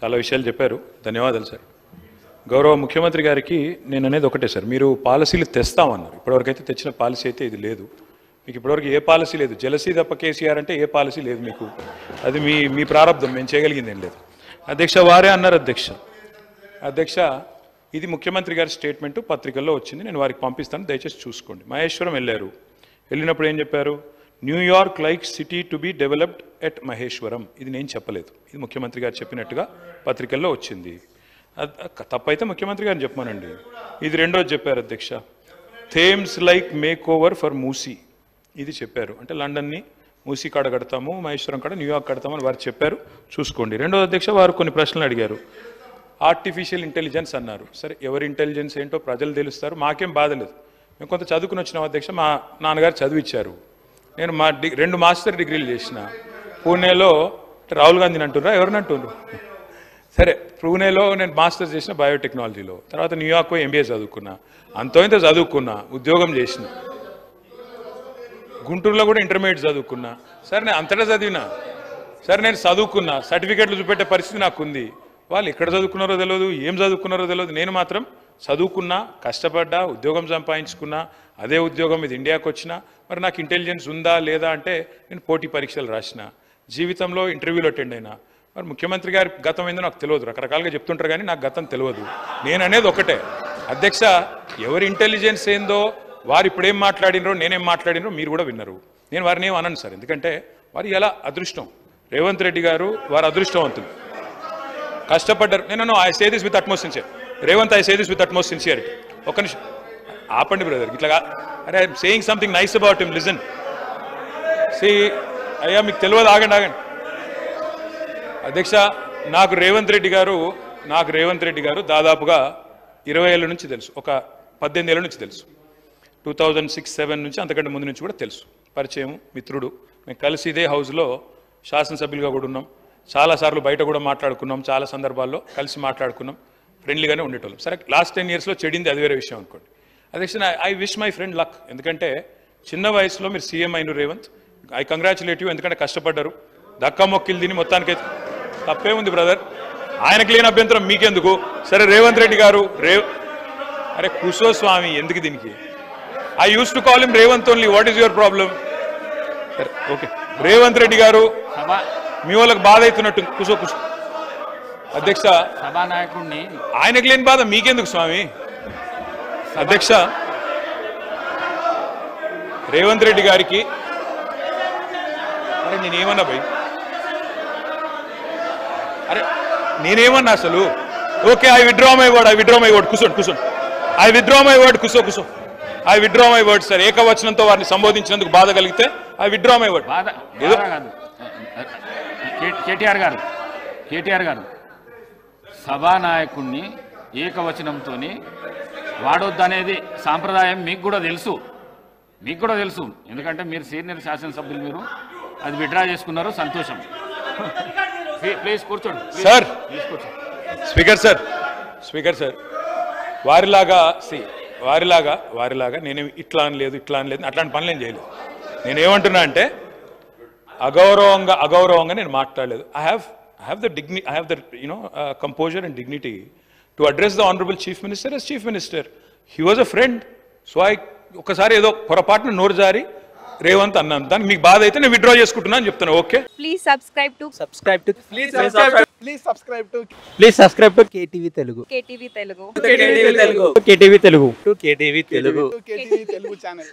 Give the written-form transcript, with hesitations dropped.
చాలా విషయాలు చెప్పారు. ధన్యవాదాలు సార్. గౌరవ ముఖ్యమంత్రి గారికి నేను అనేది ఒకటే సార్, మీరు పాలసీలు తెస్తామన్నారు. ఇప్పటివరకు అయితే తెచ్చిన పాలసీ అయితే ఇది లేదు. మీకు ఇప్పటివరకు ఏ పాలసీ లేదు. జలసీ తప్ప కేసీఆర్ అంటే ఏ పాలసీ లేదు మీకు. అది మీ ప్రారంభం, మేము చేయగలిగింది ఏం లేదు. అధ్యక్ష వారే అన్నారు. అధ్యక్ష ఇది ముఖ్యమంత్రి గారి స్టేట్మెంటు పత్రికల్లో వచ్చింది, నేను వారికి పంపిస్తాను, దయచేసి చూసుకోండి. మహేశ్వరం వెళ్ళినప్పుడు ఏం చెప్పారు? New York like city to be developed at Maheshwaram. ఇది నేను చెప్పలేదు, ఇది ముఖ్యమంత్రి గారు చెప్పినట్టుగా పత్రికల్లో వచ్చింది. తప్పైతే ముఖ్యమంత్రి గారిని చెప్పమనండి. ఇది రెండోది చెప్పారు అధ్యక్ష, Thames like make over for Musi. ఇది చెప్పారు, అంటే లండన్ని మూసీ కాడ కడతాము, మహేశ్వరం కాడ న్యూయార్క్ కడతామని వారు చెప్పారు, చూసుకోండి. రెండోది అధ్యక్ష, వారు కొన్ని ప్రశ్నలు అడిగారు. ఆర్టిఫిషియల్ ఇంటెలిజెన్స్ అన్నారు. సరే, ఎవరి ఇంటెలిజెన్స్ ఏంటో ప్రజలు తెలుస్తారు, మాకేం బాధ లేదు. మేము కొంత చదువుకుని వచ్చినాం అధ్యక్ష, మా నాన్నగారు చదివిచ్చారు. నేను 2 మాస్టర్ డిగ్రీలు చేసిన. పూణేలో రాహుల్ గాంధీని అంటున్నారా, ఎవరిని అంటున్నారు? సరే, పూణేలో నేను మాస్టర్స్ చేసిన బయోటెక్నాలజీలో. తర్వాత న్యూయార్క్ ఎంబీఏ చదువుకున్నా, అంతో ఇంత చదువుకున్నా, ఉద్యోగం చేసిన. గుంటూరులో కూడా ఇంటర్మీడియట్ చదువుకున్నా. సరే, నేను అంతటా చదివినా. సరే, నేను చదువుకున్నా, సర్టిఫికెట్లు చూపెట్టే పరిస్థితి నాకు ఉంది. వాళ్ళు ఎక్కడ చదువుకున్నారో తెలియదు, ఏం చదువుకున్నారో తెలియదు. నేను మాత్రం చదువుకున్నా, కష్టపడ్డా, ఉద్యోగం సంపాదించుకున్నా. అదే ఉద్యోగం ఇది ఇండియాకి వచ్చినా. మరి నాకు ఇంటెలిజెన్స్ ఉందా లేదా అంటే నేను పోటీ పరీక్షలు రాసిన, జీవితంలో ఇంటర్వ్యూలో అటెండ్ అయినా. మరి ముఖ్యమంత్రి గారి గతం ఏందో నాకు తెలియదు, రకరకాలుగా చెప్తుంటారు కానీ నాకు గతం తెలియదు. నేను అనేది ఒకటే అధ్యక్ష, ఎవరి ఇంటెలిజెన్స్ ఏందో వారు ఇప్పుడు ఏం మాట్లాడినరో నేనేం మాట్లాడినరో మీరు కూడా విన్నారు. నేను వారిని ఏం అనను సార్, ఎందుకంటే వారు ఎలా అదృష్టం. రేవంత్ రెడ్డి గారు వారు అదృష్టవంతులు, కష్టపడ్డారు. నేను I say this with utmost sincere. Revanth, I say this with utmost sincerity. ఒక్క నిమిషం ఆపండి బ్రదర్, ఇట్లా అరే I'm saying something nice about him, listen. సి అయ్యా మీకు తెలియదు, ఆగండి. అధ్యక్ష, నాకు రేవంత్ రెడ్డి గారు దాదాపుగా 20 ఏళ్ళ నుంచి తెలుసు, ఒక 18 ఏళ్ళ నుంచి తెలుసు. 2006-07 నుంచి, అంతకంటే ముందు నుంచి కూడా తెలుసు. పరిచయం, మిత్రుడు. మేము కలిసి ఇదే హౌస్లో శాసనసభ్యులుగా కూడా ఉన్నాం. చాలాసార్లు బయట కూడా మాట్లాడుకున్నాం, చాలా సందర్భాల్లో కలిసి మాట్లాడుకున్నాం, ఫ్రెండ్లీగానే ఉండేటోళ్ళం. సరే, లాస్ట్ 10 ఇయర్స్లో చెడింది అది వేరే విషయం అనుకోండి. అధ్యక్ష, I wish my friend luck. ఎందుకంటే చిన్న వయసులో మీరు సీఎం అయిన రేవంత్, ఐ కంగ్రాచులేట్ యూ. ఎందుకంటే కష్టపడ్డారు, దక్కా మొక్కిలు తిని మొత్తానికి తప్పే ఉంది బ్రదర్, ఆయనకు లేని అభ్యంతరం మీకెందుకు? సరే, రేవంత్ రెడ్డి గారు అరే కుసో స్వామి, ఎందుకు దీనికి? I use to call him Revanth only, what is your problem? Okay, Revanth Reddy గారు మీ వాళ్ళకి బాధ అవుతున్నట్టు కుసో. అధ్యక్ష, సభానాయకుడిని ఆయనకు లేని బాధ మీకెందుకు స్వామి? అధ్యక్ష, రేవంత్ రెడ్డి గారికి అరే నేనేమన్నా భయ్, అరే నేనేమన్నా అసలు? Okay, I withdraw my word. కూర్చోండి. I withdraw my word. కూర్చో. I withdraw my word sir. ఏకవచనంతో వారిని సంబోధించినందుకు బాధ కలిగితే I withdraw my word. KTR garu సభానాయకుడిని ఏకవచనంతో వాడొద్దనేది సాంప్రదాయం మీకు కూడా తెలుసు. ఎందుకంటే మీరు సీనియర్ శాసనసభ్యులు, మీరు అది విత్డ్రా చేసుకున్నారు, సంతోషం. ప్లీజ్ కూర్చోండి సార్. స్పీకర్ సార్, వారిలాగా నేనేమి ఇట్లా అనలేదు అట్లాంటి పనులు ఏం చేయలేదు. నేనేమంటున్నా అంటే అగౌరవంగా నేను మాట్లాడలేదు. I have the composure and dignity to address the honorable chief minister as chief minister. He was a friend. So ఒకసారి ఏదో పొరపాటున నోరు జారి రేవంత్ అన్నాను, దానికి మీకు బాధ అయితే నేను విత్డ్రా చేసుకుంటున్నా అని చెప్తాను. Okay, please subscribe to KTV Telugu channel.